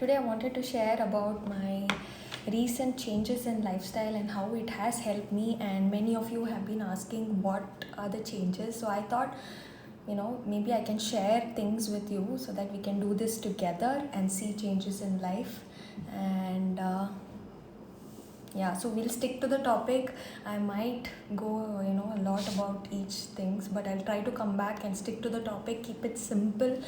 Today I wanted to share about my recent changes in lifestyle and how it has helped me. And many of you have been asking what are the changes. So I thought, maybe I can share things with you so that we can do this together and see changes in life. And yeah, so we'll stick to the topic. I might go, a lot about each things, but I'll try to come back and stick to the topic, keep it simple.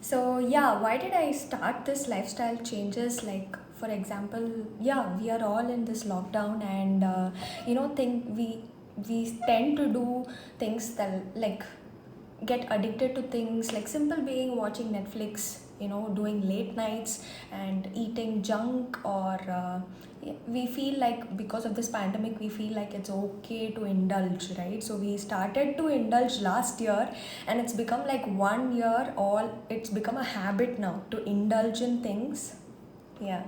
So yeah, why did I start this lifestyle changes? Like for example, yeah, we are all in this lockdown, and think we tend to do things that like get addicted to things like simple being watching Netflix, doing late nights and eating junk, or we feel like because of this pandemic we feel like it's okay to indulge, right? So we started to indulge last year, and it's become like 1 year, all it's become a habit now to indulge in things. Yeah,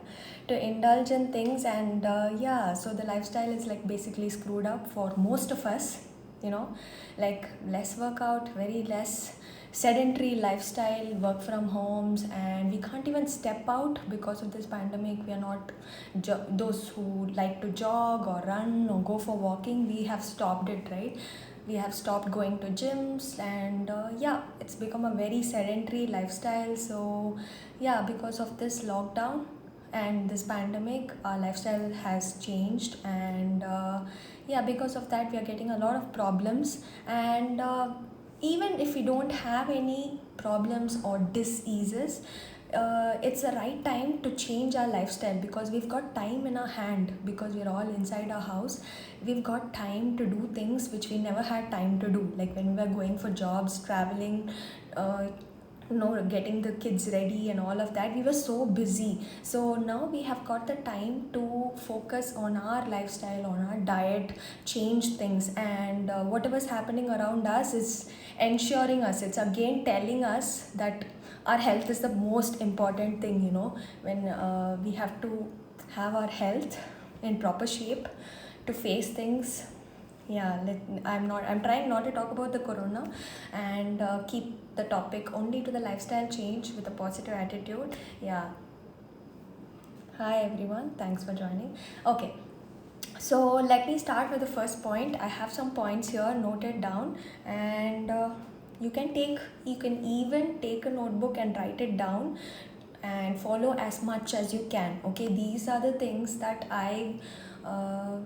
to indulge in things. And yeah, so the lifestyle is like basically screwed up for most of us, you know like less workout, very less sedentary lifestyle, work from homes, and we can't even step out because of this pandemic. We are not those who like to jog or run or go for walking. We have stopped it, right? We have stopped going to gyms, and yeah, it's become a very sedentary lifestyle. So yeah, because of this lockdown and this pandemic, our lifestyle has changed. And yeah, because of that we are getting a lot of problems. And even if we don't have any problems or diseases, it's the right time to change our lifestyle, because we've got time in our hand, because we're all inside our house. We've got time to do things which we never had time to do, like when we were going for jobs, traveling, uh, getting the kids ready and all of that. We were so busy. So now we have got the time to focus on our lifestyle, on our diet, change things. And whatever's happening around us is ensuring us, it's again telling us that our health is the most important thing. When we have to have our health in proper shape to face things. Yeah, I'm trying not to talk about the corona, and keep the topic only to the lifestyle change with a positive attitude. Yeah. Hi everyone, thanks for joining. Okay, so let me start with the first point. I have some points here noted down, and you can even take a notebook and write it down and follow as much as you can. Okay, these are the things that I uh,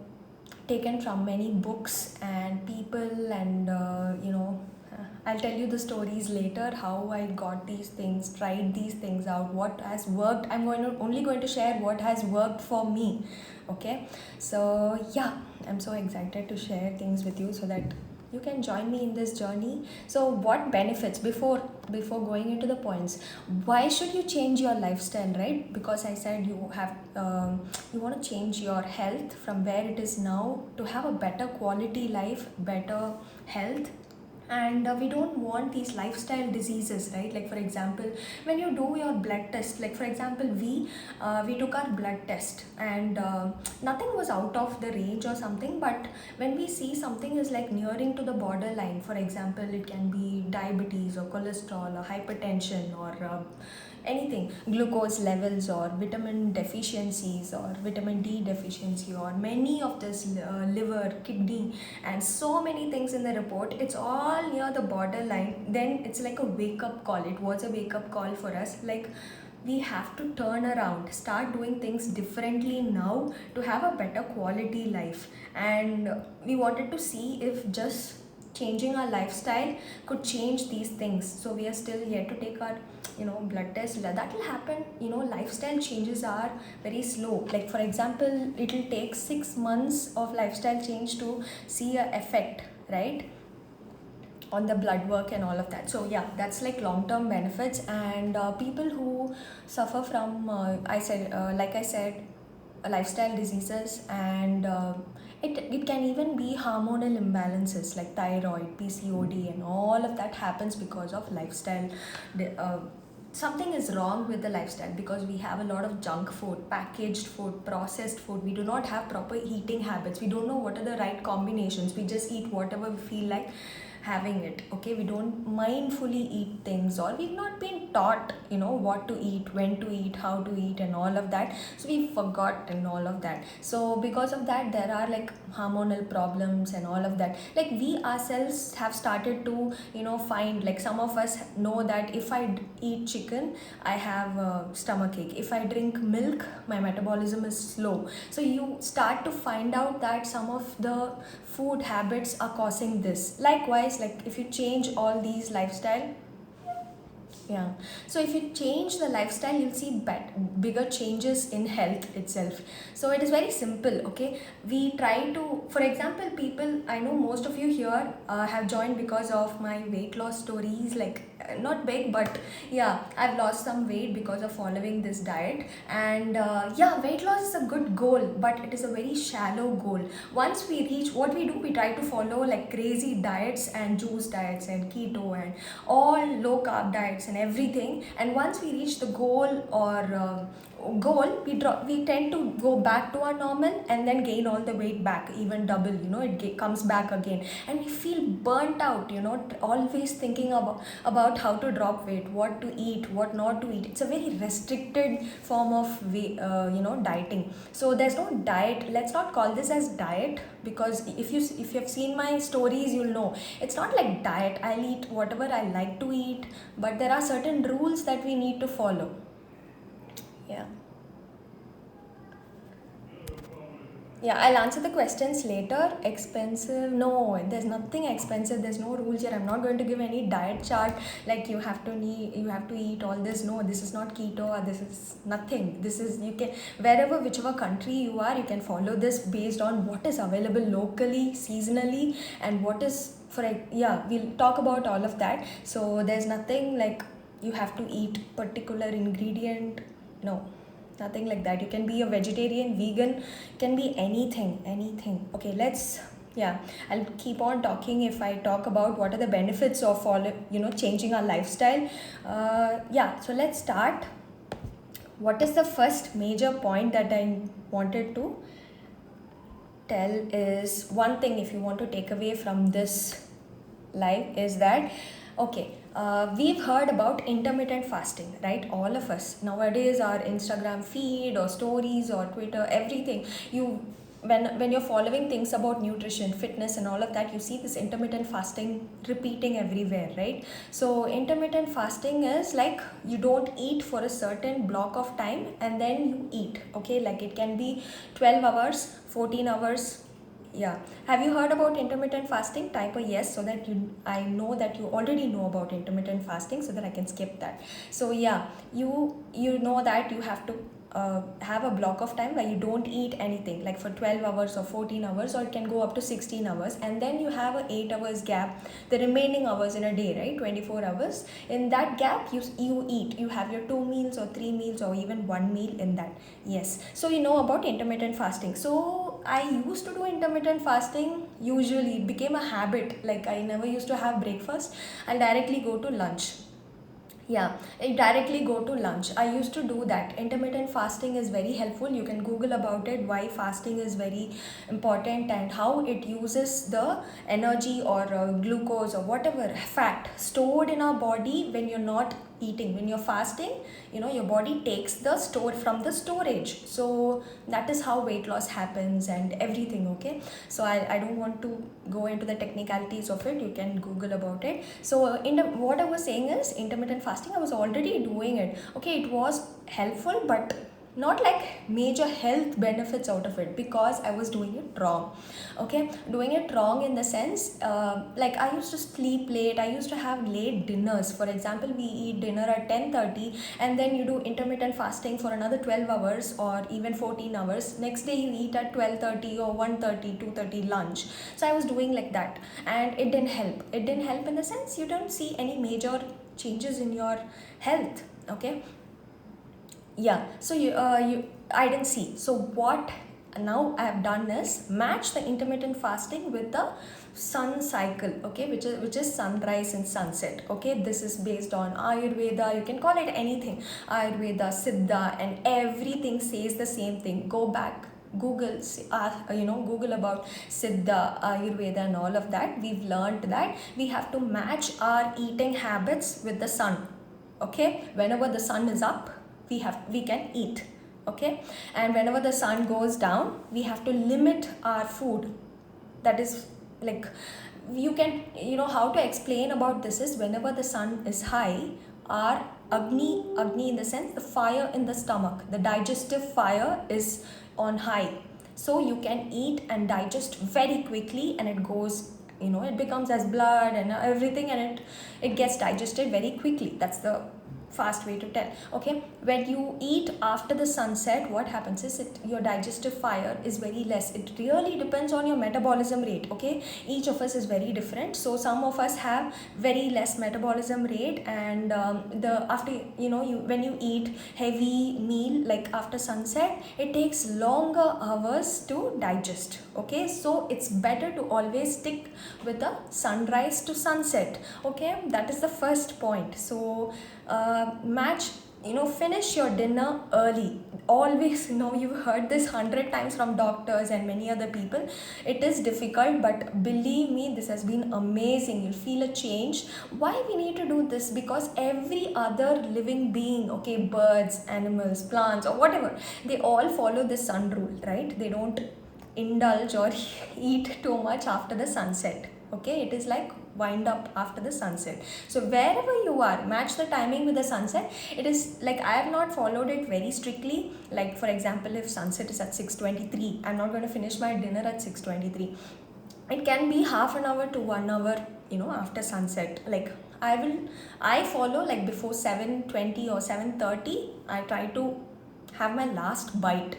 taken from many books and people. And I'll tell you the stories later, how I got these things, tried these things out, what has worked. I'm only going to share what has worked for me. Okay, so yeah, I'm so excited to share things with you so that you can join me in this journey. So what benefits, before going into the points, why should you change your lifestyle, right? Because I said you want to change your health from where it is now to have a better quality life, better health. And we don't want these lifestyle diseases, right? Like for example, when you do your blood test, like for example, we took our blood test, and nothing was out of the range or something. But when we see something is like nearing to the borderline, for example, it can be diabetes or cholesterol or hypertension, or anything, glucose levels or vitamin deficiencies or vitamin D deficiency, or many of this liver, kidney, and so many things in the report, it's all near the borderline. Then it's like a wake up call. It was a wake up call for us, like we have to turn around, start doing things differently now to have a better quality life. And we wanted to see if just changing our lifestyle could change these things. So we are still yet to take our blood test. That will happen. Lifestyle changes are very slow. Like for example, it will take 6 months of lifestyle change to see a effect, right, on the blood work and all of that. So yeah, that's like long term benefits. And people who suffer from like I said, lifestyle diseases, and it can even be hormonal imbalances like thyroid, PCOD, and all of that happens because of lifestyle. uh, Something is wrong with the lifestyle, because we have a lot of junk food, packaged food, processed food. We do not have proper eating habits. We don't know what are the right combinations. We just eat whatever we feel like having it. Okay, we don't mindfully eat things, or we've not been taught, what to eat, when to eat, how to eat, and all of that. So we forgot and all of that. So because of that, there are like hormonal problems and all of that. Like we ourselves have started to find, like some of us know that if I eat chicken, I have a stomach ache. If I drink milk, my metabolism is slow. So you start to find out that some of the food habits are causing this. Likewise, like if you change all these lifestyle, yeah. So if you change the lifestyle, you'll see bigger changes in health itself. So it is very simple. Okay, we try to, for example, people, I know most of you here have joined because of my weight loss stories. Like not big, but yeah, I've lost some weight because of following this diet. And yeah, weight loss is a good goal, but it is a very shallow goal. Once we reach, what we do, we try to follow like crazy diets and juice diets and keto and all low carb diets and everything. And once we reach the goal, or we tend to go back to our normal and then gain all the weight back, even double, comes back again, and we feel burnt out, always thinking about how to drop weight, what to eat, what not to eat. It's a very restricted form of way, dieting. So there's no diet. Let's not call this as diet, because if you have seen my stories, you'll know it's not like diet. I'll eat whatever I like to eat, but there are certain rules that we need to follow. Yeah. Yeah, I'll answer the questions later. Expensive? No, there's nothing expensive. There's no rules here. I'm not going to give any diet chart like you have to eat all this. No, this is not keto, or this is nothing. This is, you can, whichever country you are, you can follow this based on what is available locally, seasonally, and what is yeah, we'll talk about all of that. So there's nothing like you have to eat particular ingredient. No, nothing like that. You can be a vegetarian, vegan, can be anything. Okay, yeah, I'll keep on talking if I talk about what are the benefits of changing our lifestyle. Yeah, so let's start. What is the first major point that I wanted to tell is, one thing if you want to take away from this live is that, okay, we've heard about intermittent fasting, right? All of us nowadays, our Instagram feed or stories or Twitter, everything, when you're following things about nutrition, fitness, and all of that, you see this intermittent fasting repeating everywhere, right? So intermittent fasting is like you don't eat for a certain block of time and then you eat. Okay, like it can be 12 hours, 14 hours. Yeah. Have you heard about intermittent fasting? Type a yes, so that I know that you already know about intermittent fasting, so that I can skip that. So yeah, you know that you have to have a block of time where you don't eat anything, like for 12 hours or 14 hours, or it can go up to 16 hours, and then you have a 8 hours gap, the remaining hours in a day, right? 24 hours. In that gap, you eat. You have your 2 meals or 3 meals or even 1 meal in that. Yes. So you know about intermittent fasting. So I used to do intermittent fasting. Usually it became a habit. Like I never used to have breakfast. I'll directly go to lunch. Yeah, I directly go to lunch. I used to do that. Intermittent fasting is very helpful. You can Google about it, why fasting is very important and how it uses the energy or glucose or whatever fat stored in our body when you're not eating. When you're fasting, your body takes the store from the storage. So that is how weight loss happens and everything. Okay, so I don't want to go into the technicalities of it. You can Google about it. So what I was saying is, intermittent fasting, I was already doing it. Okay, it was helpful, but not like major health benefits out of it, because I was doing it wrong. Okay, doing it wrong in the sense, like I used to sleep late. I used to have late dinners. For example, we eat dinner at 10:30, and then you do intermittent fasting for another 12 hours or even 14 hours. Next day you eat at 12:30 or 1:30, 2:30 lunch. So I was doing like that, and it didn't help. It didn't help in the sense you don't see any major changes in your health. Okay, yeah. So I didn't see. So what now I have done is match the intermittent fasting with the sun cycle. Okay, which is sunrise and sunset. Okay, this is based on Ayurveda. You can call it anything. Ayurveda, Siddha, and everything says the same thing. Go back Google, Google about Siddha, Ayurveda and all of that, we've learned that we have to match our eating habits with the sun. Okay, whenever the sun is up, we can eat. Okay, and whenever the sun goes down, we have to limit our food. That is like, you can, how to explain about this is, whenever the sun is high, our agni in the sense, the fire in the stomach, the digestive fire is on high, so you can eat and digest very quickly, and it goes, it becomes as blood and everything, and it gets digested very quickly. That's the fast way to tell. Okay, when you eat after the sunset, what happens is, your digestive fire is very less. It really depends on your metabolism rate. Okay, each of us is very different, so some of us have very less metabolism rate, and the after, when you eat heavy meal like after sunset, it takes longer hours to digest. Okay, so it's better to always stick with the sunrise to sunset. Okay, that is the first point. So finish your dinner early. Always, you've heard this 100 times from doctors and many other people. It is difficult, but believe me, this has been amazing. You'll feel a change. Why we need to do this? Because every other living being, okay, birds, animals, plants, or whatever, they all follow this sun rule, right? They don't indulge or eat too much after the sunset. Okay, it is like wind up after the sunset. So wherever you are, match the timing with the sunset. It is like, I have not followed it very strictly. Like, for example, if sunset is at 6:23, I'm not going to finish my dinner at 6:23. It can be half an hour to 1 hour, after sunset. Like, I follow like before 7:20 or 7:30, I try to have my last bite.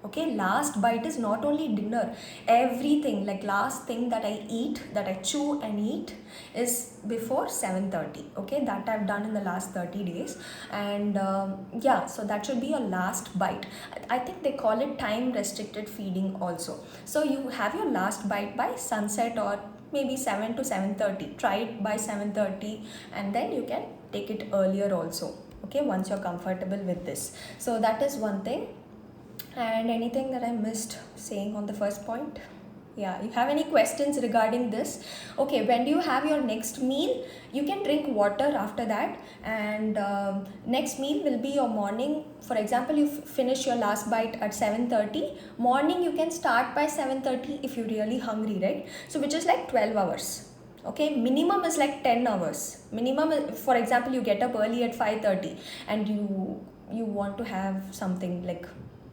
Okay, last bite is not only dinner, everything, like last thing that I eat, that I chew and eat, is before 7:30. Okay, that I've done in the last 30 days. And yeah, so that should be your last bite. I think they call it time restricted feeding also. So you have your last bite by sunset, or maybe 7 to 7:30. Try it by 7:30, and then you can take it earlier also. Okay, once you're comfortable with this. So that is one thing. And anything that I missed saying on the first point? Yeah, you have any questions regarding this? Okay, when do you have your next meal? You can drink water after that, and next meal will be your morning. For example, you finish your last bite at 7:30. Morning you can start by 7:30 if you're really hungry, right? So which is like 12 hours. Okay, minimum is like 10 hours. Minimum, for example, you get up early at 5:30, and you want to have something like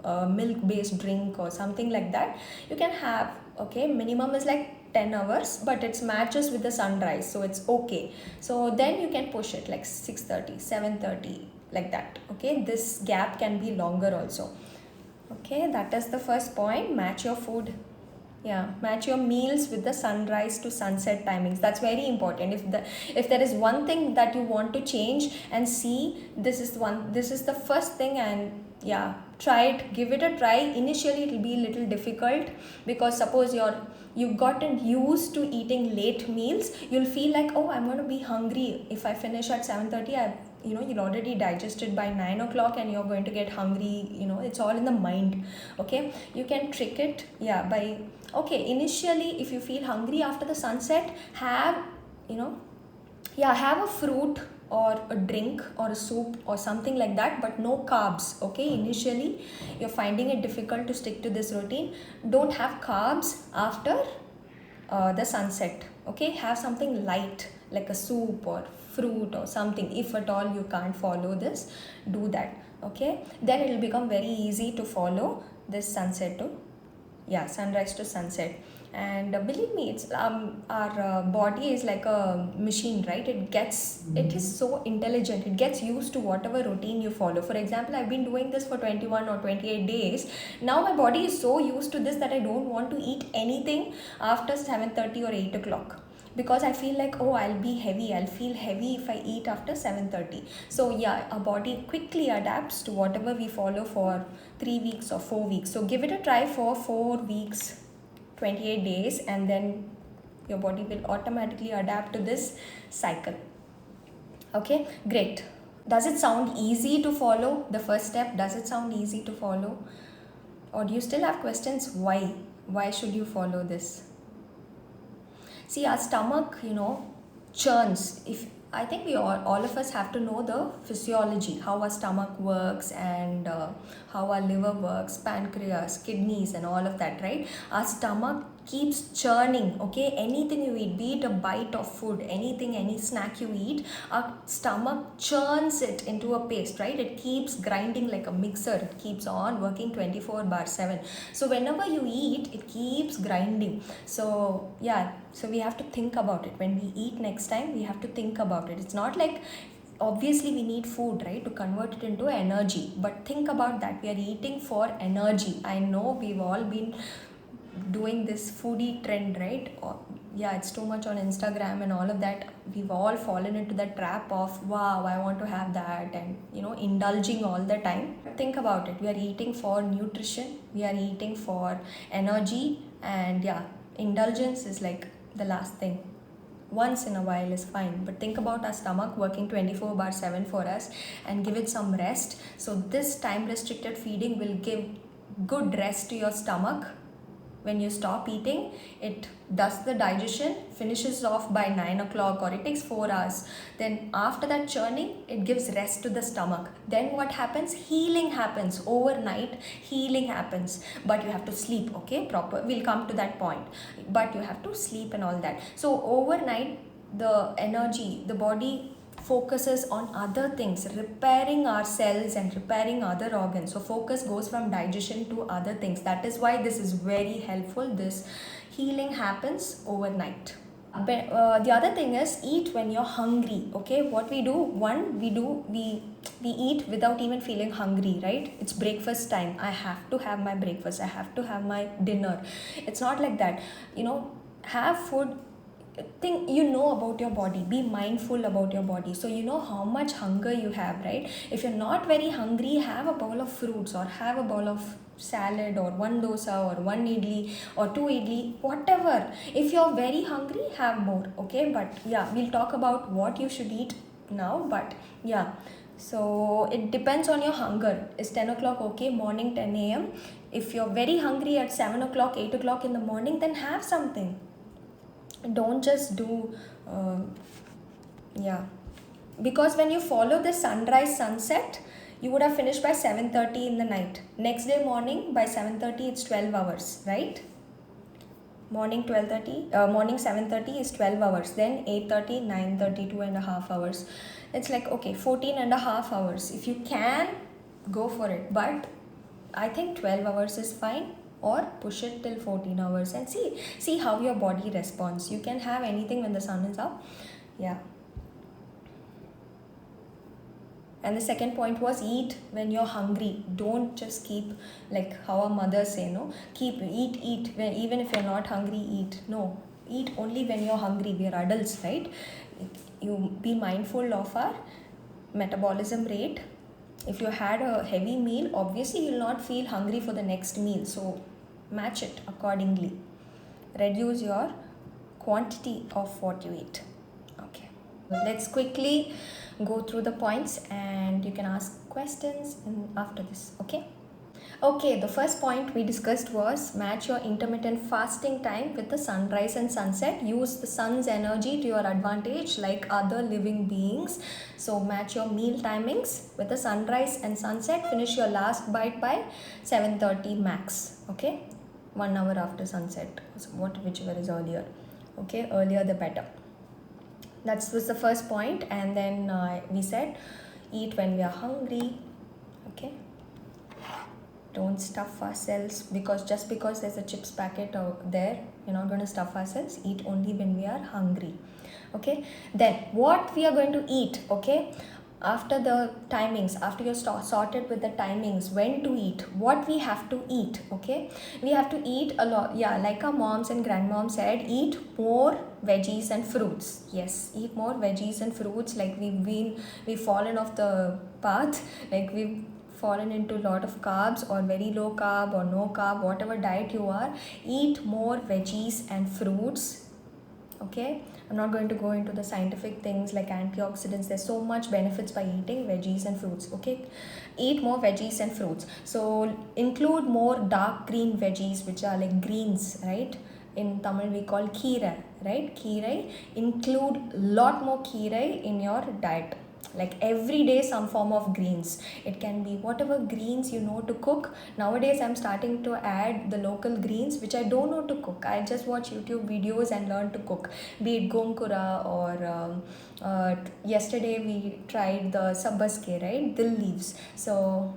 a milk based drink or something like that, you can have. Okay, minimum is like 10 hours, but it matches with the sunrise, so it's okay. So then you can push it like 6:30, 7:30, like that. Okay, this gap can be longer also. Okay, that is the first point. Match your food. Yeah, match your meals with the sunrise to sunset timings. That's very important. If there is one thing that you want to change and see, this is the first thing. And yeah, try it, give it a try. Initially it will be a little difficult, because suppose you've gotten used to eating late meals, you'll feel like, oh, I'm going to be hungry if I finish at 7:30. You'll already digested by 9 o'clock, and you're going to get hungry. It's all in the mind. Okay, you can trick it, yeah, by, okay, initially if you feel hungry after the sunset, have a fruit or a drink or a soup or something like that, but no carbs. Okay, initially you're finding it difficult to stick to this routine. Don't have carbs after the sunset. Okay, have something light like a soup or fruit or something. If at all you can't follow this, do that. Okay, then it will become very easy to follow this sunrise to sunset. And believe me, it's our body is like a machine, right? It is so intelligent. It gets used to whatever routine you follow. For example, I've been doing this for 21 or 28 days. Now my body is so used to this that I don't want to eat anything after 7:30 or 8 o'clock, because I feel like, oh, I'll feel heavy if I eat after 7:30. So yeah, our body quickly adapts to whatever we follow for 3 weeks or 4 weeks. So give it a try for 4 weeks, 28 days, and then your body will automatically adapt to this cycle. Okay, great. Does it sound easy to follow? The first step, does it sound easy to follow? Or do you still have questions? Why should you follow this? See, our stomach, churns. If I think we all of us have to know the physiology, how our stomach works, and how our liver works, pancreas, kidneys, and all of that, right? Our stomach keeps churning, okay? Anything you eat, be it a bite of food, anything, any snack you eat, our stomach churns it into a paste, right? It keeps grinding like a mixer. It keeps on working 24/7. So whenever you eat, it keeps grinding. So yeah, so we have to think about it. When we eat next time, we have to think about it. It's not like, obviously we need food, right, to convert it into energy, but think about that. We are eating for energy. I know we've all been doing this foodie trend, right? Yeah, it's too much on Instagram and all of that. We've all fallen into the trap of, wow, I want to have that, and indulging all the time. Think about it. We are eating for nutrition, we are eating for energy, and yeah, indulgence is like the last thing. Once in a while is fine, but think about our stomach working 24/7 for us, and give it some rest. So this time restricted feeding will give good rest to your stomach. When you stop eating, it does the digestion, finishes off by 9 o'clock, or it takes 4 hours. Then after that churning, it gives rest to the stomach. Then what happens? Healing happens. Overnight, healing happens. But you have to sleep, okay? Proper. We'll come to that point. But you have to sleep and all that. So overnight, the energy, the body focuses on other things, repairing our cells and repairing other organs. So focus goes from digestion to other things. That is why this is very helpful. This healing happens overnight. But the other thing is, eat when you're hungry. Okay, what we do, we eat without even feeling hungry, right? It's breakfast time. I have to have my breakfast, I have to have my dinner. It's not like that. Have food. Think, about your body, be mindful about your body, so you know how much hunger you have, right? If you're not very hungry, have a bowl of fruits, or have a bowl of salad, or one dosa, or one idli, or two idli, whatever. If you're very hungry, have more, okay? But yeah, we'll talk about what you should eat now. But yeah, so it depends on your hunger. Is 10 o'clock okay? Morning 10 a.m. If you're very hungry at 7 o'clock, 8 o'clock in the morning, then have something. Don't just do because when you follow the sunrise sunset, you would have finished by 7:30 in the night. Next day morning, by 7:30 it's 12 hours, right? Morning 7:30 is 12 hours. Then 8:30, 9:30, 2.5 hours. It's like, okay, 14.5 hours. If you can, go for it. But I think 12 hours is fine, or push it till 14 hours and see how your body responds. You can have anything when the sun is up. Yeah. And the second point was, eat when you're hungry. Don't just keep, like how our mothers say, no, eat even if you're not hungry, eat. No, eat only when you're hungry. We are adults, right? You be mindful of our metabolism rate. If you had a heavy meal, obviously you'll not feel hungry for the next meal. So match it accordingly. Reduce your quantity of what you eat. Okay. Let's quickly go through the points, and you can ask questions after this. Okay, the first point we discussed was, match your intermittent fasting time with the sunrise and sunset. Use the sun's energy to your advantage, like other living beings. So match your meal timings with the sunrise and sunset. Finish your last bite by 7:30 max. Okay, 1 hour after sunset, whichever is earlier. Okay, earlier the better. That was the first point. And then we said, eat when we are hungry. Okay, don't stuff ourselves, because just because there's a chips packet out there, we're not going to stuff ourselves. Eat only when we are hungry. Okay, then what we are going to eat, okay, after the timings, after you're sorted with the timings, when to eat, what we have to eat. Okay, we have to eat a lot. Yeah, like our moms and grandmoms said, eat more veggies and fruits. Yes, eat more veggies and fruits. Like we've fallen off the path, like we've fallen into a lot of carbs, or very low carb or no carb, whatever diet you are. Eat more veggies and fruits. Okay, I'm not going to go into the scientific things like antioxidants. There's so much benefits by eating veggies and fruits. Okay, eat more veggies and fruits. So include more dark green veggies, which are like greens, right? In Tamil we call keera, right? Keerai. Include lot more keerai in your diet. Like every day some form of greens. It can be whatever greens you know to cook. Nowadays I'm starting to add the local greens which I don't know to cook. I just watch YouTube videos and learn to cook, be it gomkura or yesterday we tried the sabbaske, right? Dill leaves. So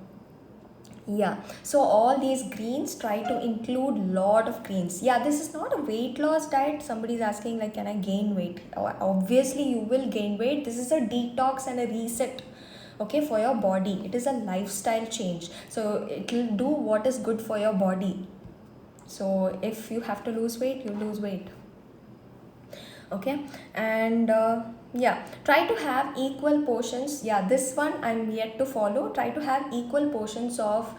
yeah, so all these greens, try to include lot of greens. Yeah, this is not a weight loss diet. Somebody's asking like, can I gain weight? Obviously you will gain weight. This is a detox and a reset, okay, for your body. It is a lifestyle change, so it will do what is good for your body. So if you have to lose weight, you lose weight, okay. And yeah, try to have equal portions. Yeah, this one I'm yet to follow. Try to have equal portions of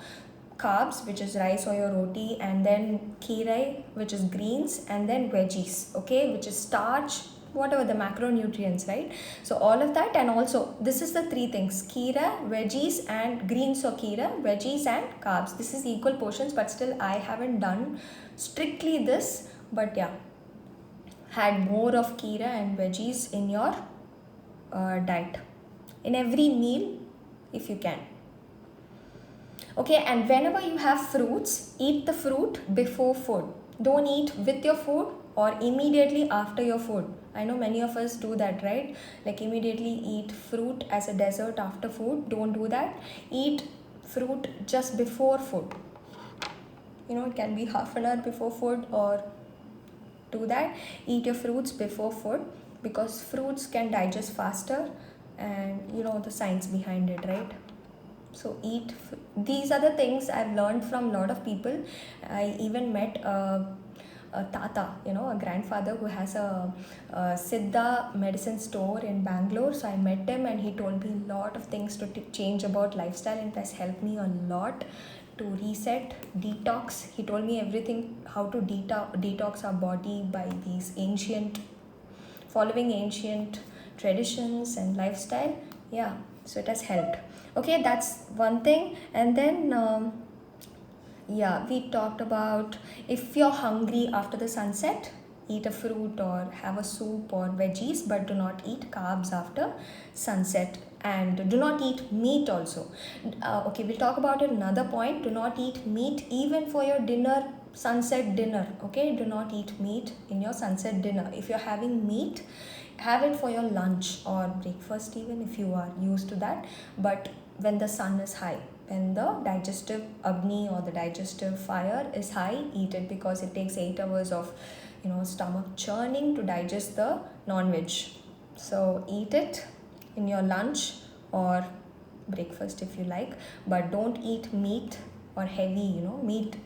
carbs, which is rice or your roti, and then keerai, which is greens, and then veggies, okay, which is starch, whatever the macronutrients, right? So all of that. And also this is the three things: keera, veggies, and greens or keera, veggies, and carbs. This is equal portions, but still I haven't done strictly this. But yeah, had more of keera and veggies in your diet in every meal if you can, okay. And whenever you have fruits, eat the fruit before food. Don't eat with your food or immediately after your food. I know many of us do that, right? Like immediately eat fruit as a dessert after food. Don't do that. Eat fruit just before food. It can be half an hour before food, or do that. Eat your fruits before food, because fruits can digest faster, and the science behind it, right? So these are the things I've learned from a lot of people. I even met a tata, a grandfather who has a Siddha medicine store in Bangalore. So I met him and he told me a lot of things to change about lifestyle, and it has helped me a lot to reset, detox. He told me everything, how to detox our body by these following ancient traditions and lifestyle. Yeah, so it has helped. Okay, that's one thing. And then yeah, we talked about, if you're hungry after the sunset, eat a fruit or have a soup or veggies, but do not eat carbs after sunset, and do not eat meat also. Okay, we'll talk about it another point. Do not eat meat even for your dinner, sunset dinner. Okay, do not eat meat in your sunset dinner. If you're having meat, have it for your lunch or breakfast, even if you are used to that. But when the sun is high, when the digestive agni or the digestive fire is high, eat it, because it takes 8 hours of stomach churning to digest the non-veg. So eat it in your lunch or breakfast if you like, but don't eat meat or heavy meat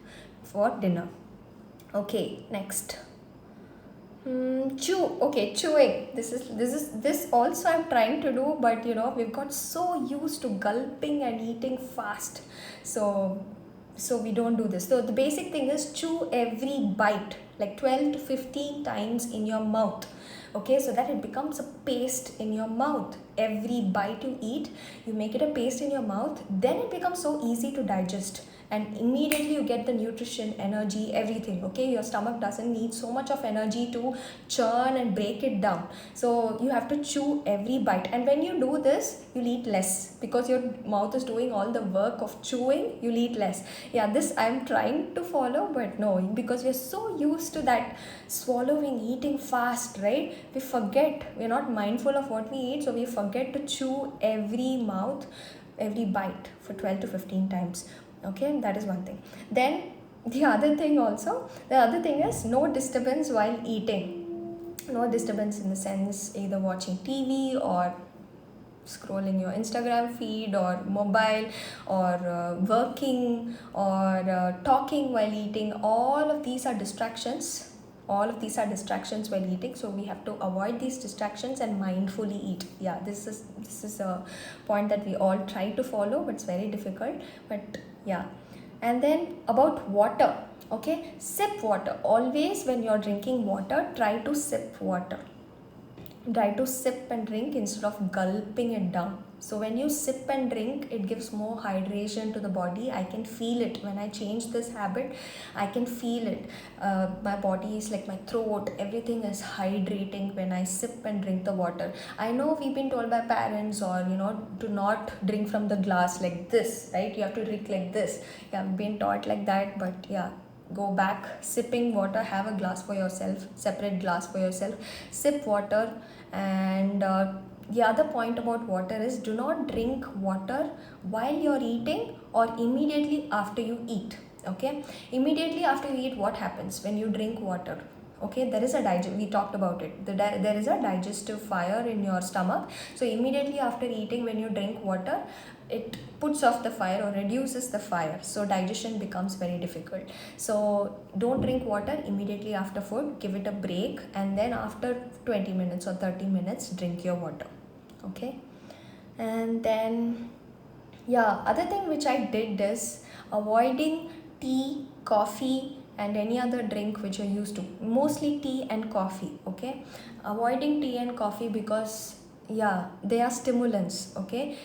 for dinner. Okay, next. Chewing. This also I'm trying to do, but we've got so used to gulping and eating fast, so we don't do this. So the basic thing is chew every bite like 12 to 15 times in your mouth, okay, so that it becomes a paste in your mouth. Every bite you eat, you make it a paste in your mouth, then it becomes so easy to digest, and immediately you get the nutrition, energy, everything, okay. Your stomach doesn't need so much of energy to churn and break it down, so you have to chew every bite. And when you do this, you'll eat less, because your mouth is doing all the work of chewing. You'll eat less. Yeah, this I'm trying to follow, but no, because we're so used to that swallowing, eating fast, right? We forget, we're not mindful of what we eat, so we forget to chew every bite for 12 to 15 times. Okay, that is one thing. Then the other thing is no disturbance while eating. No disturbance in the sense either watching TV or scrolling your Instagram feed or mobile, or working, or talking while eating. All of these are distractions. While eating, so we have to avoid these distractions and mindfully eat. Yeah, this is a point that we all try to follow, but it's very difficult. But yeah. And then about water, okay, sip water. Always when you're drinking water, try to sip water. try to sip and drink instead of gulping it down. So when you sip and drink, it gives more hydration to the body. I can feel it when I change this habit. I can feel it. My body is like, my throat, everything is hydrating when I sip and drink the water. I know we've been told by parents, or to not drink from the glass like this, right? You have to drink like this. Yeah, I've been taught like that, but yeah, go back. Sipping water, have a glass for yourself, separate glass for yourself, sip water. And the other point about water is, do not drink water while you're eating or immediately after you eat. Okay, immediately after you eat, what happens when you drink water? Okay, there is a we talked about it, there is a digestive fire in your stomach. So immediately after eating, when you drink water, it puts off the fire or reduces the fire, so digestion becomes very difficult. So don't drink water immediately after food, give it a break, and then after 20 minutes or 30 minutes, drink your water. Okay, and then, yeah, other thing which I did is avoiding tea, coffee, and any other drink which you're used to. Mostly tea and coffee. Okay, avoiding tea and coffee because, yeah, they are stimulants. Okay,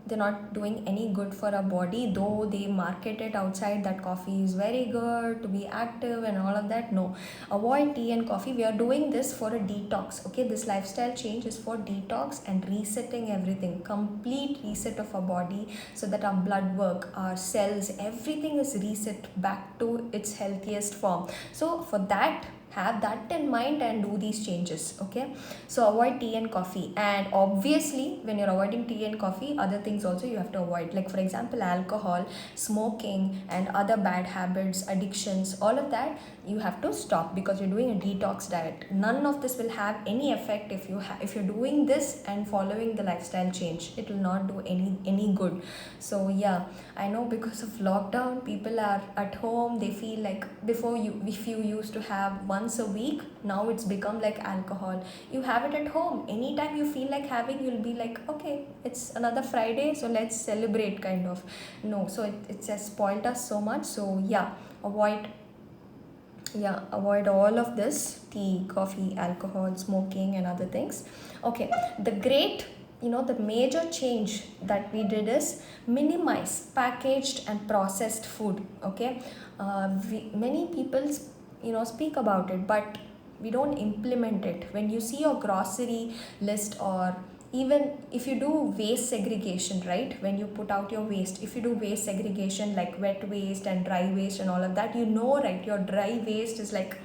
they're not doing any good for our body, though they market it outside that coffee is very good to be active and all of that. No, avoid tea and coffee. We are doing this for a detox. Okay, this lifestyle change is for detox and resetting everything, complete reset of our body, so that our blood work, our cells, everything is reset back to its healthiest form. So for that, have that in mind and do these changes. Okay, so avoid tea and coffee. And obviously, when you're avoiding tea and coffee, other things also you have to avoid, like for example, alcohol, smoking, and other bad habits, addictions, all of that you have to stop, because you're doing a detox diet. None of this will have any effect if if you're doing this and following the lifestyle change. It will not do any good. So yeah, I know, because of lockdown, people are at home. They feel like, before, if you used to have once a week, now it's become like alcohol. You have it at home anytime you feel like having. You'll be like, okay, it's another Friday, so let's celebrate, kind of. No, so it just spoiled us so much. So yeah, avoid, avoid all of this: tea, coffee, alcohol, smoking, and other things. Okay, the major change that we did is minimize packaged and processed food. Okay, many people speak about it, but we don't implement it. When you see your grocery list, or even if you do waste segregation, right, when you put out your waste, if you do waste segregation like wet waste and dry waste and all of that, right, your dry waste is like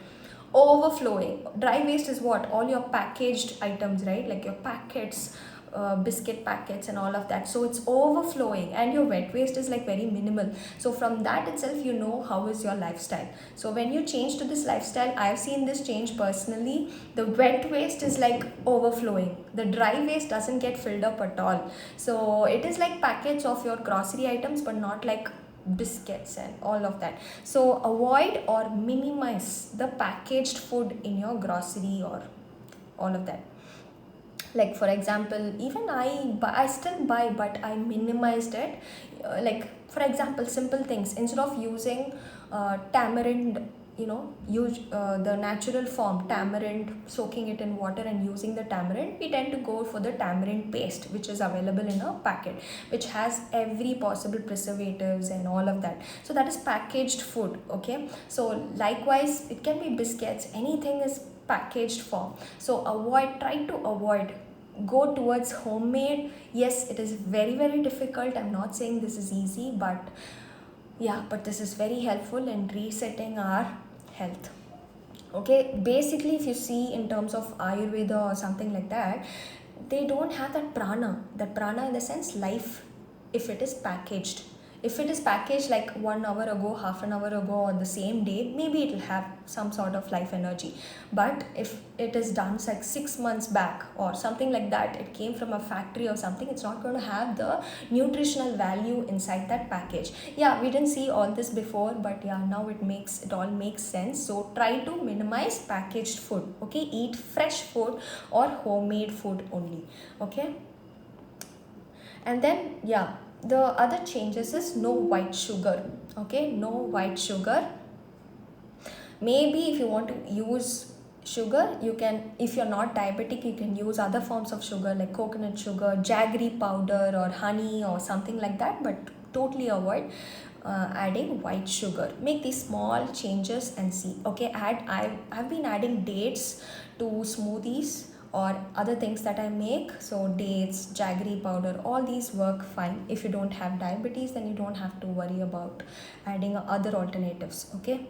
overflowing. Dry waste is what? All your packaged items, right, like your packets, biscuit packets and all of that. So it's overflowing, and your wet waste is like very minimal. So from that itself, how is your lifestyle. So when you change to this lifestyle, I've seen this change personally. The wet waste is like overflowing, the dry waste doesn't get filled up at all. So it is like packets of your grocery items, but not like biscuits and all of that. So avoid or minimize the packaged food in your grocery or all of that. Like for example, even I still buy, but I minimized it. Like for example, simple things: instead of using tamarind, use the natural form tamarind, soaking it in water and using the tamarind. We tend to go for the tamarind paste, which is available in a packet, which has every possible preservatives and all of that. So that is packaged food. Okay, so likewise, it can be biscuits, anything is packaged form. So try to avoid, go towards homemade. Yes, it is very, very difficult. I'm not saying this is easy, but yeah, but this is very helpful in resetting our health. Okay, basically, if you see in terms of Ayurveda or something like that, they don't have that prana in the sense life, if it is packaged. If it is packaged like 1 hour ago, half an hour ago, or the same day, maybe it will have some sort of life energy. But if it is done like 6 months back or something like that, it came from a factory or something, it's not going to have the nutritional value inside that package. Yeah, we didn't see all this before, but yeah, now it all makes sense. So try to minimize packaged food. Okay, eat fresh food or homemade food only. Okay, and then yeah, the other changes is no white sugar. Okay, no white sugar. Maybe if you want to use sugar, you can, if you're not diabetic, you can use other forms of sugar like coconut sugar, jaggery powder, or honey, or something like that, but totally avoid adding white sugar. Make these small changes and see. Okay, I've been adding dates to smoothies or other things that I make. So dates, jaggery powder, all these work fine. If you don't have diabetes, then you don't have to worry about adding other alternatives. Okay,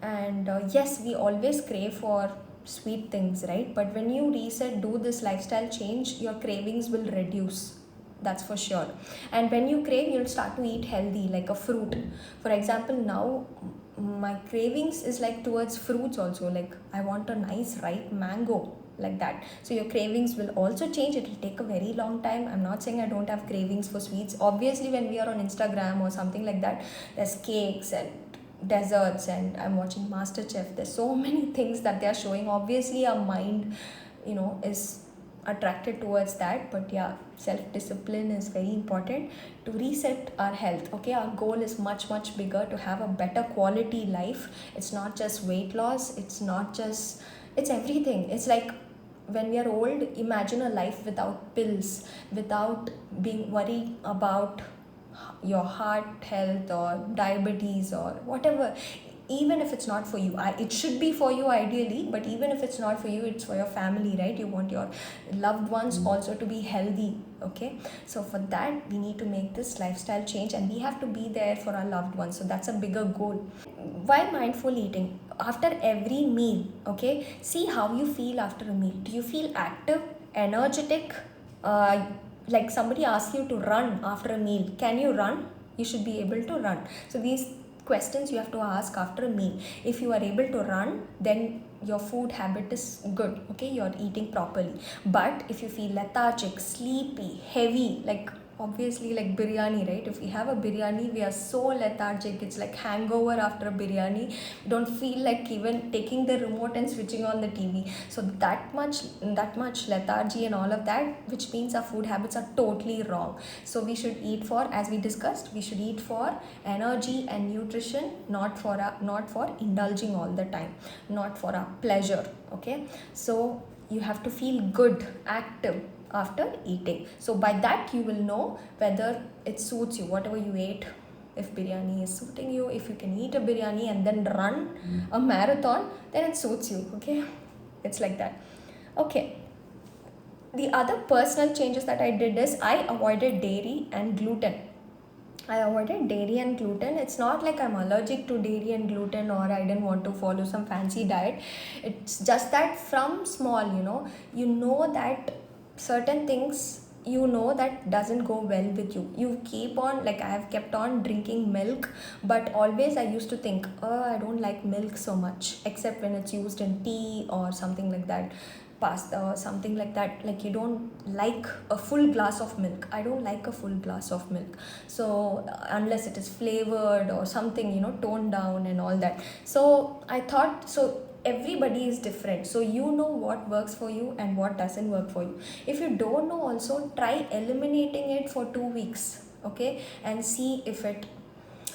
and yes, we always crave for sweet things, right? But when you reset, do this lifestyle change, your cravings will reduce, that's for sure. And when you crave, you'll start to eat healthy, like a fruit. For example, now my cravings is like towards fruits also, like I want a nice ripe mango, like that. So your cravings will also change. It will take a very long time. I'm not saying I don't have cravings for sweets. Obviously, when we are on Instagram or something like that, there's cakes and desserts, and I'm watching MasterChef, there's so many things that they are showing. Obviously our mind, is attracted towards that. But yeah, self discipline is very important to reset our health. Okay, our goal is much bigger, to have a better quality life. It's not just weight loss, it's not just, it's everything. It's like, when we are old, imagine a life without pills, without being worried about your heart health or diabetes or whatever. Even if it's not for you, it should be for you ideally, but even if it's not for you, it's for your family, right? You want your loved ones also to be healthy. Okay, so for that, we need to make this lifestyle change, and we have to be there for our loved ones. So that's a bigger goal. Why mindful eating? After every meal, okay, see how you feel after a meal. Do you feel active, energetic? Like somebody asks you to run after a meal, can you run? You should be able to run. So these questions you have to ask after a meal. If you are able to run, then your food habit is good. Okay, you're eating properly. But if you feel lethargic, sleepy, heavy, like obviously like biryani, right? If we have a biryani, we are so lethargic. It's like hangover after a biryani. You don't feel like even taking the remote and switching on the TV. So that much lethargy and all of that, which means our food habits are totally wrong. So we should eat for, as we discussed, we should eat for energy and nutrition, not for indulging all the time, not for our pleasure. Okay, so you have to feel good, active after eating. So by that, you will know whether it suits you, whatever you ate. If biryani is suiting you, if you can eat a biryani and then run a marathon, then it suits you. Okay, it's like that. Okay, the other personal changes that I did is I avoided dairy and gluten. I avoided dairy and gluten. It's not like I'm allergic to dairy and gluten, or I didn't want to follow some fancy diet. It's just that from small, you know that certain things, that doesn't go well with you. You keep on, like I have kept on drinking milk, but always I used to think, oh, I don't like milk so much, except when it's used in tea or something like that, pasta or something like that. Like, you don't like a full glass of milk. I don't like a full glass of milk. So unless it is flavored or something, toned down and all that. So I thought, so everybody is different, so you know what works for you and what doesn't work for you. If you don't know, also try eliminating it for 2 weeks. Okay, and see if it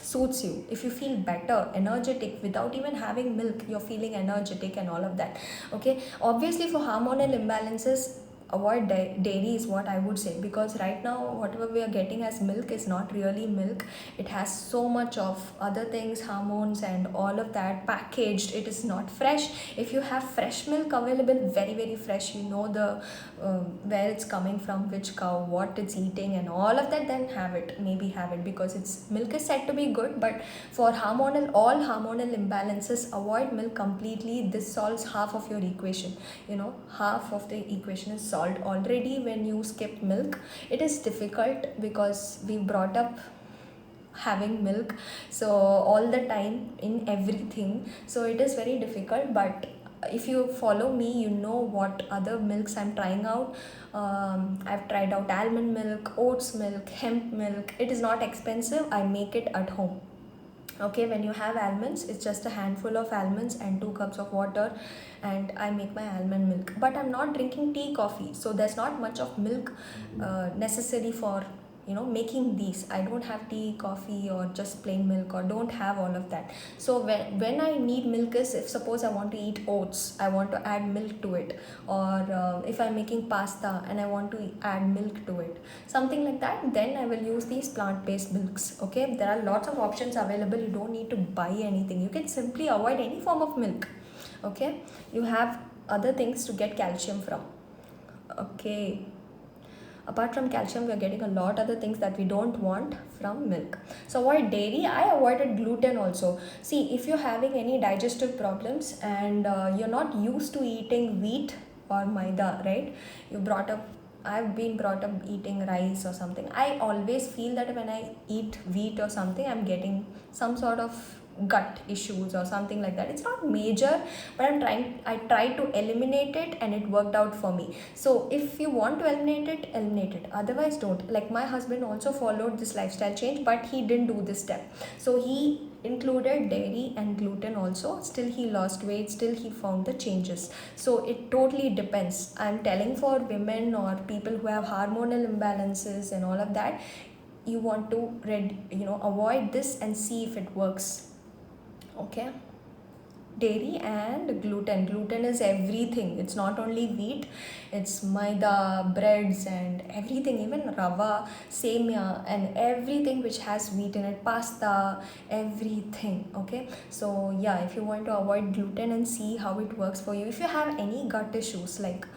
suits you. If you feel better, energetic, without even having milk, you're feeling energetic and all of that. Okay, obviously for hormonal imbalances, avoid dairy is what I would say, because right now whatever we are getting as milk is not really milk. It has so much of other things, hormones and all of that packaged. It is not fresh. If you have fresh milk available, very fresh, the where it's coming from, which cow, what it's eating and all of that, then have it, because its milk is said to be good. But for all hormonal imbalances, avoid milk completely. This solves half of your equation. Half of the equation is solved already when you skip milk. It is difficult because we brought up having milk so all the time in everything, so it is very difficult. But if you follow me, you know what other milks I'm trying out. I've tried out almond milk, oats milk, hemp milk. It is not expensive. I make it at home. Okay, when you have almonds, it's just a handful of almonds and 2 cups of water, and I make my almond milk. But I'm not drinking tea, coffee, so there's not much of milk necessary for making these. I don't have tea, coffee, or just plain milk, or don't have all of that. So when I need milk is if suppose I want to eat oats, I want to add milk to it, or if I'm making pasta and I want to add milk to it, something like that, then I will use these plant-based milks. Okay, there are lots of options available. You don't need to buy anything. You can simply avoid any form of milk. Okay, you have other things to get calcium from. Okay, apart from calcium, we are getting a lot other things that we don't want from milk. So avoid dairy. I avoided gluten also. See, if you're having any digestive problems and you're not used to eating wheat or maida, right? I've been brought up eating rice or something. I always feel that when I eat wheat or something, I'm getting some sort of gut issues or something like that. It's not major, but I tried to eliminate it and it worked out for me. So if you want to eliminate it, otherwise don't. Like my husband also followed this lifestyle change, but he didn't do this step. So he included dairy and gluten also. Still he lost weight, still he found the changes. So it totally depends. I'm telling for women or people who have hormonal imbalances and all of that, you want to avoid this and see if it works. Okay, dairy and gluten is everything. It's not only wheat, it's maida, breads, and everything, even rava, semia, and everything which has wheat in it, pasta, everything. Okay, so yeah, if you want to avoid gluten and see how it works for you. If you have any gut issues like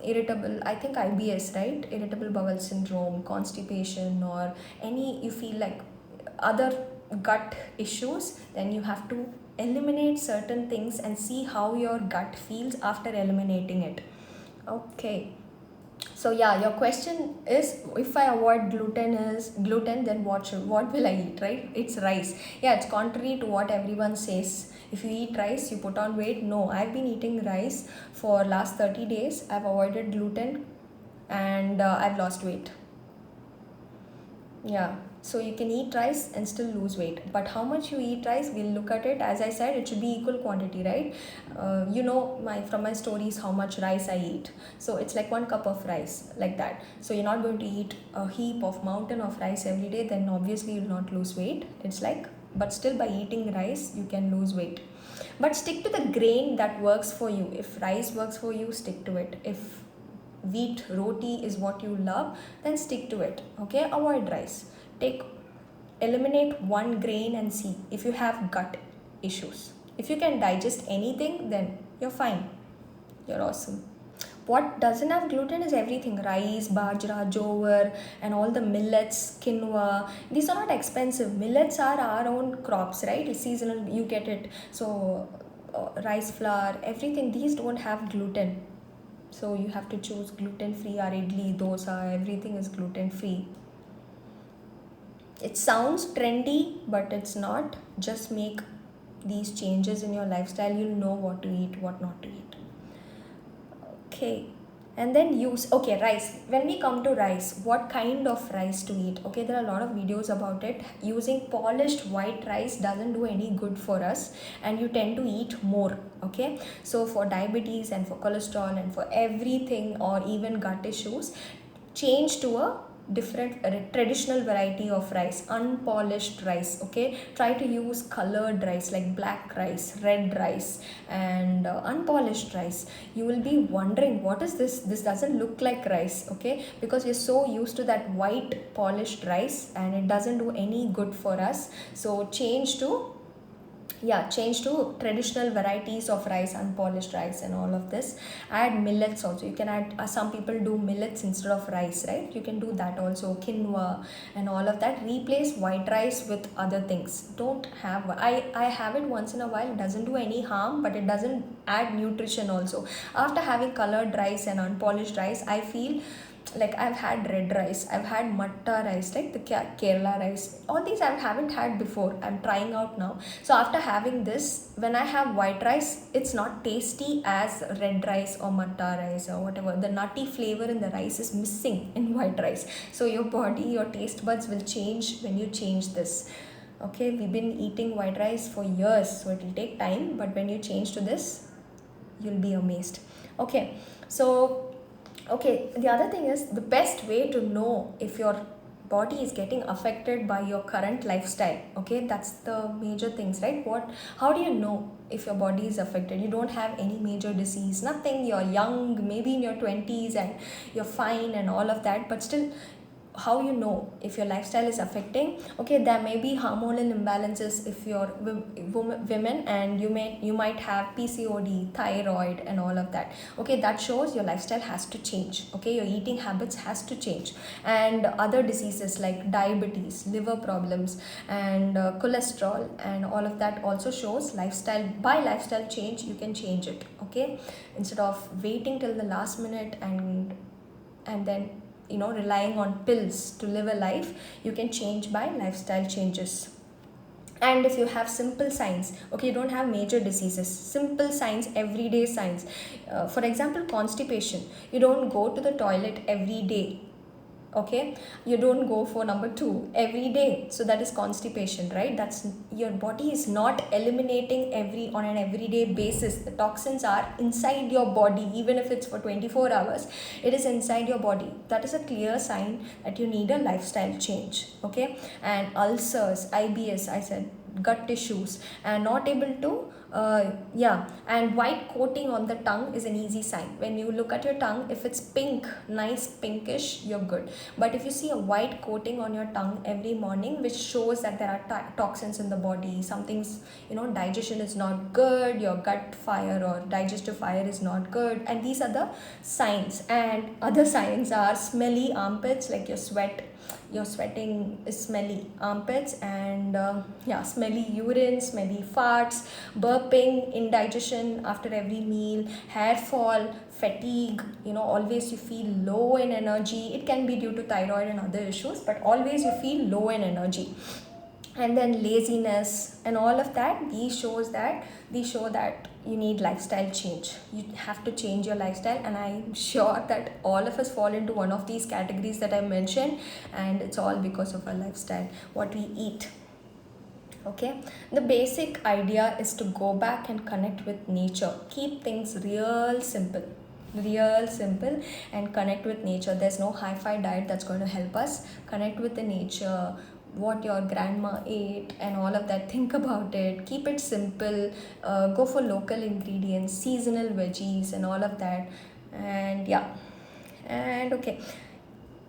irritable, I think IBS, right? Irritable bowel syndrome, constipation, or any you feel like other gut issues, then you have to eliminate certain things and see how your gut feels after eliminating it. Okay, so yeah, your question is, if I avoid gluten, then what will I eat, right? It's rice. Yeah, it's contrary to what everyone says. If you eat rice, you put on weight. No, I've been eating rice for last 30 days. I've avoided gluten and I've lost weight. Yeah, so you can eat rice and still lose weight. But how much you eat rice, we'll look at it. As I said, it should be equal quantity, right? My from my stories how much rice I eat. So it's like 1 cup of rice, like that. So you're not going to eat a heap of mountain of rice every day. Then obviously you'll not lose weight. It's like, but still by eating rice, you can lose weight. But stick to the grain that works for you. If rice works for you, stick to it. If wheat roti is what you love, then stick to it. Okay, avoid rice. Eliminate one grain and see if you have gut issues. If you can digest anything, then you're fine, you're awesome. What doesn't have gluten is everything: rice, bajra, jowar, and all the millets, quinoa. These are not expensive. Millets are our own crops, right? It's seasonal, you get it. So rice flour, everything, these don't have gluten. So you have to choose gluten free. Or idli, dosa, everything is gluten free. It sounds trendy, but it's not. Just make these changes in your lifestyle. You'll know what to eat, what not to eat. Okay, and then rice. When we come to rice, what kind of rice to eat? Okay, there are a lot of videos about it. Using polished white rice doesn't do any good for us, and you tend to eat more. Okay, so for diabetes and for cholesterol and for everything, or even gut issues, change to a different traditional variety of rice, unpolished rice. Okay, try to use colored rice like black rice, red rice, and unpolished rice. You will be wondering, what is this doesn't look like rice. Okay, because we're so used to that white polished rice and it doesn't do any good for us. So change to traditional varieties of rice, unpolished rice, and all of this. Add millets also. You can add, some people do millets instead of rice, right? You can do that also, quinoa and all of that. Replace white rice with other things. Don't have, I have it once in a while. It doesn't do any harm, but it doesn't add nutrition also. After having colored rice and unpolished rice, I feel like I've had red rice, I've had matta rice, like the Kerala rice. All these I haven't had before. I'm trying out now. So after having this, when I have white rice, it's not tasty as red rice or matta rice or whatever. The nutty flavor in the rice is missing in white rice. So your body, your taste buds will change when you change this. Okay, we've been eating white rice for years, so it will take time, but when you change to this, you'll be amazed. Okay, so the other thing is, the best way to know if you're body is getting affected by your current lifestyle. Okay, that's the major things, right? How do you know if your body is affected? You don't have any major disease, nothing, you're young, maybe in your 20s, and you're fine and all of that, but still, how you know if your lifestyle is affecting? Okay, there may be hormonal imbalances if you're women, and you might have PCOD, thyroid, and all of that. Okay, that shows your lifestyle has to change. Okay, your eating habits has to change. And other diseases like diabetes, liver problems, and cholesterol, and all of that also shows lifestyle. By lifestyle change, you can change it. Okay, instead of waiting till the last minute and then relying on pills to live a life, you can change by lifestyle changes. And if you have simple signs, okay, you don't have major diseases, simple signs, everyday signs, for example, constipation, you don't go to the toilet every day. Okay, you don't go for number 2 every day, so that is constipation, right? That's your body is not eliminating on an everyday basis. The toxins are inside your body, even if it's for 24 hours, it is inside your body. That is a clear sign that you need a lifestyle change. Okay, and ulcers, IBS, I said, gut issues, and not able to and white coating on the tongue is an easy sign. When you look at your tongue, if it's pink, nice pinkish, you're good. But if you see a white coating on your tongue every morning, which shows that there are toxins in the body, something's, digestion is not good, your gut fire or digestive fire is not good, and these are the signs. And other signs are smelly armpits, like you're sweating is smelly armpits, and smelly urine, smelly farts, burping, indigestion after every meal, hair fall, fatigue, always you feel low in energy. It can be due to thyroid and other issues, but always you feel low in energy. And then laziness and all of that, these show that you need lifestyle change. You have to change your lifestyle, and I'm sure that all of us fall into one of these categories that I mentioned, and it's all because of our lifestyle, what we eat. Okay, the basic idea is to go back and connect with nature. Keep things real simple, and connect with nature. There's no hi-fi diet that's going to help us. Connect with the nature, what your grandma ate and all of that. Think about it, keep it simple, go for local ingredients, seasonal veggies and all of that. And okay,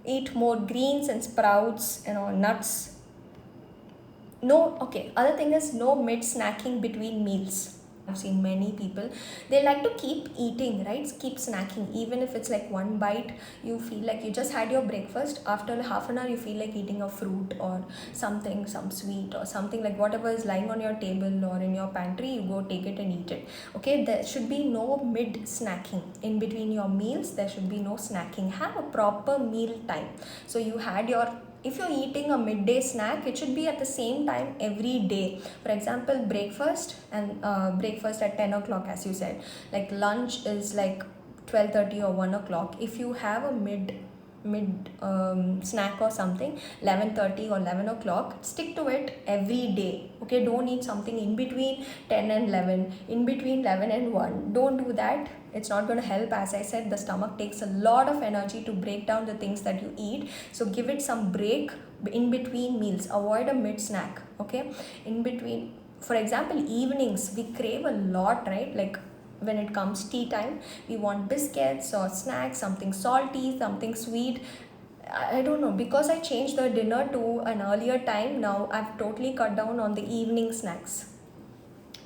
eat more greens and sprouts, nuts. No, okay, other thing is no mid snacking between meals. I've seen many people, they like to keep eating, right? Keep snacking, even if it's like one bite. You feel like you just had your breakfast, after half an hour you feel like eating a fruit or something, some sweet or something, like whatever is lying on your table or in your pantry, you go take it and eat it. Okay, there should be no mid snacking in between your meals. There should be no snacking. Have a proper meal time. So you had your, if you're eating a midday snack, it should be at the same time every day. For example, breakfast at 10 o'clock, as you said. Like lunch is like 12:30 or 1 o'clock. If you have a mid snack or something, 11:30 or 11 o'clock, stick to it every day. Okay, don't eat something in between 10 and 11, in between 11 and 1. Don't do that. It's not going to help. As I said, the stomach takes a lot of energy to break down the things that you eat. So give it some break in between meals. Avoid a mid snack. Okay, in between. For example, evenings, we crave a lot, right? Like when it comes tea time, we want biscuits or snacks, something salty, something sweet. I don't know, because I changed the dinner to an earlier time. Now I've totally cut down on the evening snacks.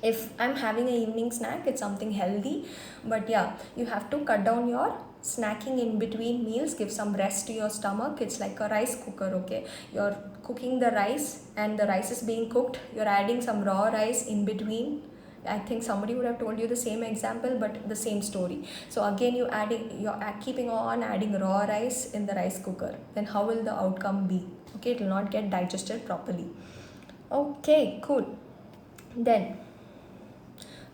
If I'm having an evening snack, it's something healthy, but yeah, you have to cut down your snacking in between meals. Give some rest to your stomach. It's like a rice cooker. Okay, you're cooking the rice and the rice is being cooked, you're adding some raw rice in between. I think somebody would have told you the same example, but the same story. So again, you're keeping on adding raw rice in the rice cooker. Then how will the outcome be? Okay, it will not get digested properly. Okay, cool. Then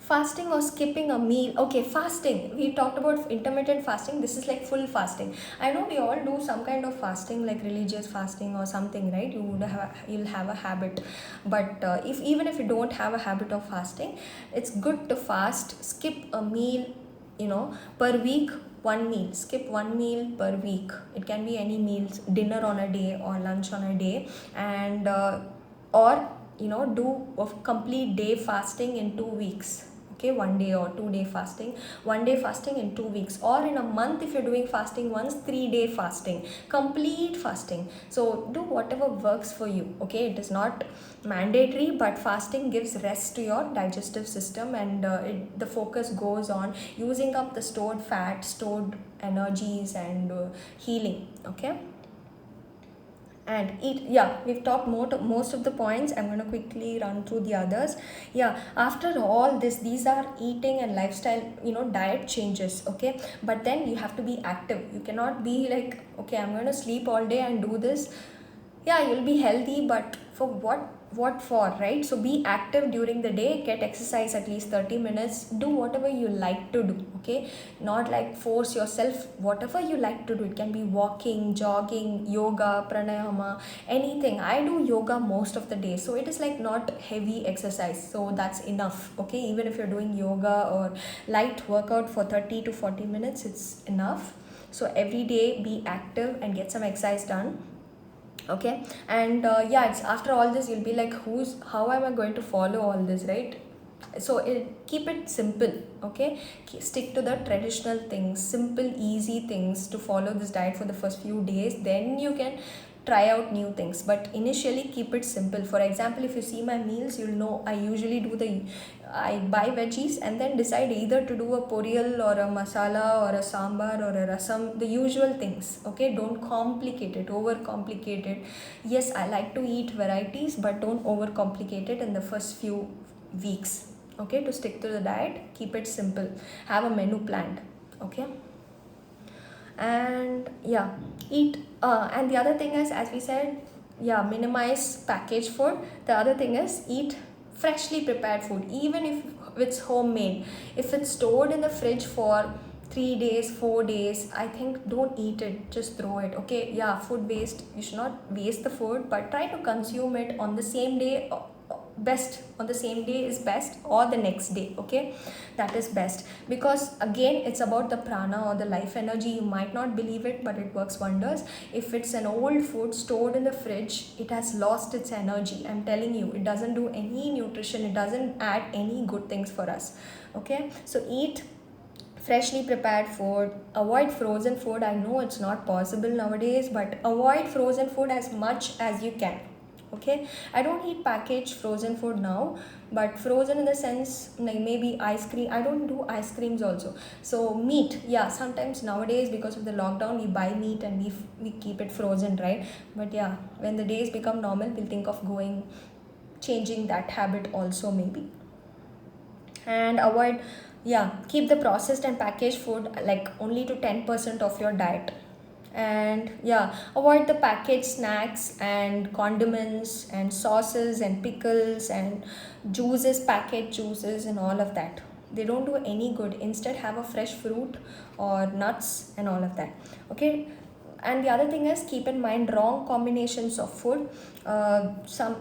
fasting or skipping a meal. Okay, fasting, we talked about intermittent fasting. This is like full fasting. I know we all do some kind of fasting, like religious fasting or something, right? You'll have a habit, but even if you don't have a habit of fasting, it's good to fast, skip a meal per week, one meal, skip one meal per week. It can be any meals, dinner on a day or lunch on a day, and or do a complete day fasting in 2 weeks. Okay, 1 day or 2 day fasting, 1 day fasting in 2 weeks, or in a month if you're doing fasting once, 3 day fasting, complete fasting. So do whatever works for you. Okay, it is not mandatory, but fasting gives rest to your digestive system, and the focus goes on using up the stored fat, stored energies, and healing. Okay, and eat. Yeah, we've talked most of the points. I'm going to quickly run through the others. Yeah, after all this, these are eating and lifestyle, diet changes. Okay, but then you have to be active. You cannot be like, okay, I'm going to sleep all day and do this. Yeah, you'll be healthy, but for what for, right? So be active during the day, get exercise at least 30 minutes, do whatever you like to do. Okay, not like force yourself. Whatever you like to do, it can be walking, jogging, yoga, pranayama, anything. I do yoga most of the day, so it is like not heavy exercise, so that's enough. Okay, even if you're doing yoga or light workout for 30 to 40 minutes, it's enough. So every day be active and get some exercise done. Okay, and yeah, it's after all this you'll be like, how am I going to follow all this, right? So keep it simple. Okay, stick to the traditional things, simple easy things to follow this diet for the first few days, then you can try out new things, but initially keep it simple. For example, if you see my meals, you'll know I usually I buy veggies and then decide either to do a poriyal or a masala or a sambar or a rasam, the usual things. Okay, don't complicate it, overcomplicate it. Yes, I like to eat varieties, but don't overcomplicate it in the first few weeks. Okay, to stick to the diet, keep it simple, have a menu planned. Okay, and yeah, eat and the other thing is, as we said, yeah, minimize packaged food. The other thing is, eat freshly prepared food, even if it's homemade. If it's stored in the fridge for 3 days, 4 days, I think don't eat it, just throw it. Okay, yeah, food waste, you should not waste the food, but try to consume it on the same day. Best on the same day is best, or the next day. Okay, that is best, because again, it's about the prana or the life energy. You might not believe it, but it works wonders. If it's an old food stored in the fridge, it has lost its energy. I'm telling you, it doesn't do any nutrition, it doesn't add any good things for us. Okay, so eat freshly prepared food, avoid frozen food. I know it's not possible nowadays, but avoid frozen food as much as you can. Okay, I don't eat packaged frozen food now, but frozen in the sense like maybe ice cream. I don't do ice creams also. So meat, yeah, sometimes nowadays because of the lockdown we buy meat and we keep it frozen, right? But yeah, when the days become normal, we'll think of changing that habit also, maybe. And avoid, yeah, keep the processed and packaged food like only to 10% of your diet. And yeah, avoid the packaged snacks and condiments and sauces and pickles and juices, packaged juices, and all of that. They don't do any good. Instead, have a fresh fruit or nuts and all of that. Okay, and the other thing is, keep in mind wrong combinations of food. Some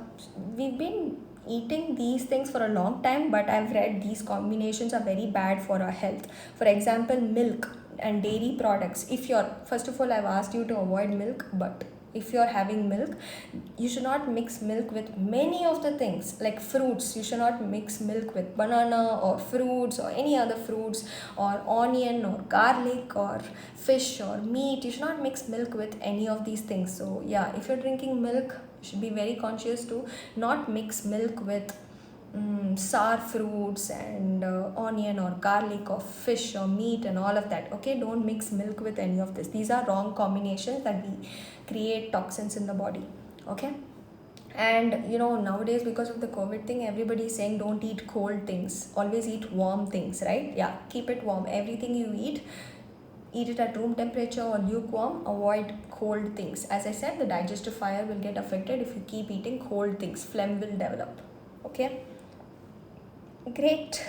We've been eating these things for a long time, but I've read these combinations are very bad for our health. For example, milk and dairy products. If you're First of all, I've asked you to avoid milk, but if you're having milk, you should not mix milk with many of the things. Like fruits, you should not mix milk with banana or fruits or any other fruits, or onion or garlic or fish or meat. You should not mix milk with any of these things. So yeah, if you're drinking milk, you should be very conscious to not mix milk with sour fruits and onion or garlic or fish or meat and all of that. Okay, don't mix milk with any of this. These are wrong combinations that we create toxins in the body. Okay, and nowadays because of the COVID thing, everybody is saying don't eat cold things, always eat warm things, right? Yeah, keep it warm. Everything you eat it at room temperature or lukewarm. Avoid cold things. As I said, the digestive fire will get affected if you keep eating cold things. Phlegm will develop. Okay, great.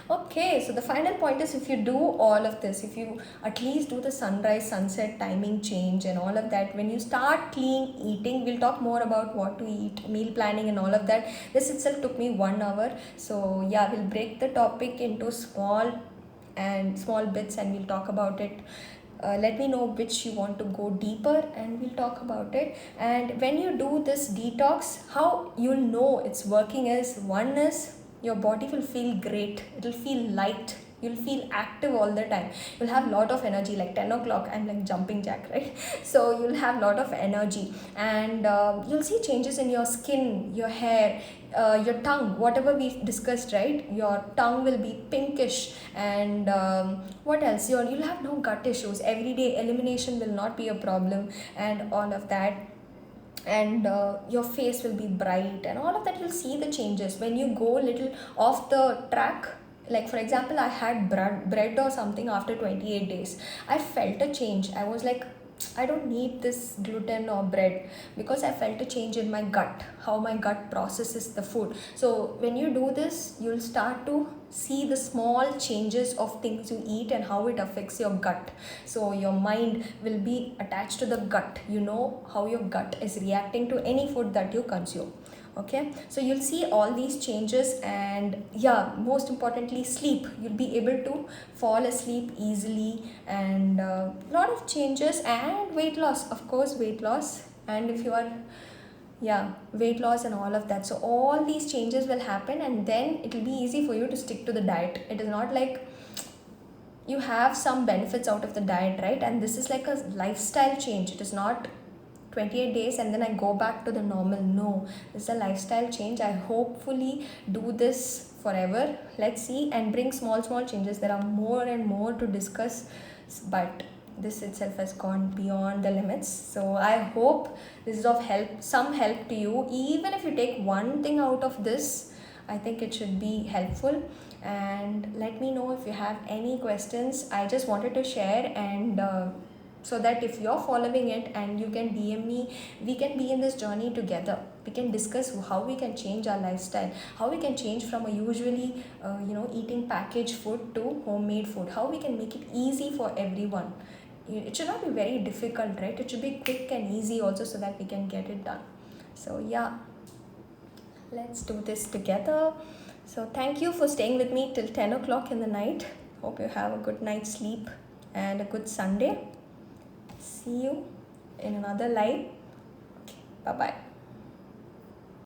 Okay, so the final point is, if you do all of this, if you at least do the sunrise sunset timing change and all of that, when you start clean eating, we'll talk more about what to eat, meal planning and all of that. This itself took me 1 hour. So yeah, we'll break the topic into small and small bits, and we'll talk about it. Let me know which you want to go deeper, and we'll talk about it. And when you do this detox, how you'll know it's working is, one is your body will feel great, it'll feel light, you'll feel active all the time, you'll have a lot of energy. Like 10 o'clock, I'm like jumping jack, right? So you'll have a lot of energy, and you'll see changes in your skin, your hair, your tongue, whatever we discussed, right? Your tongue will be pinkish, and what else, you'll have no gut issues, everyday elimination will not be a problem, and all of that. And your face will be bright, and all of that. You'll see the changes when you go little off the track. Like for example, I had bread or something after 28 days. I felt a change. I was like, I don't need this gluten or bread, because I felt a change in my gut, how my gut processes the food. So when you do this, you'll start to see the small changes of things you eat and how it affects your gut. So your mind will be attached to the gut. You know how your gut is reacting to any food that you consume. Okay, so you'll see all these changes. And yeah, most importantly, sleep. You'll be able to fall asleep easily, and lot of changes. And weight loss, of course, weight loss. And if you are, yeah, weight loss and all of that, so all these changes will happen, and then it will be easy for you to stick to the diet. It is not like you have some benefits out of the diet, right? And this is like a lifestyle change. It is not 28 days and then I go back to the normal. No, this is a lifestyle change. I hopefully do this forever. Let's see, and bring small changes. There are more and more to discuss, but this itself has gone beyond the limits. So I hope this is of help, some help to you. Even if you take one thing out of this, I think it should be helpful. And let me know if you have any questions. I just wanted to share, and so that if you're following it, and you can DM me, we can be in this journey together. We can discuss how we can change our lifestyle, how we can change from a usually eating packaged food to homemade food, how we can make it easy for everyone. It should not be very difficult, right? It should be quick and easy also, so that we can get it done. So yeah, let's do this together. So thank you for staying with me till 10 o'clock in the night. Hope you have a good night's sleep and a good Sunday. See you in another live. Okay, bye bye.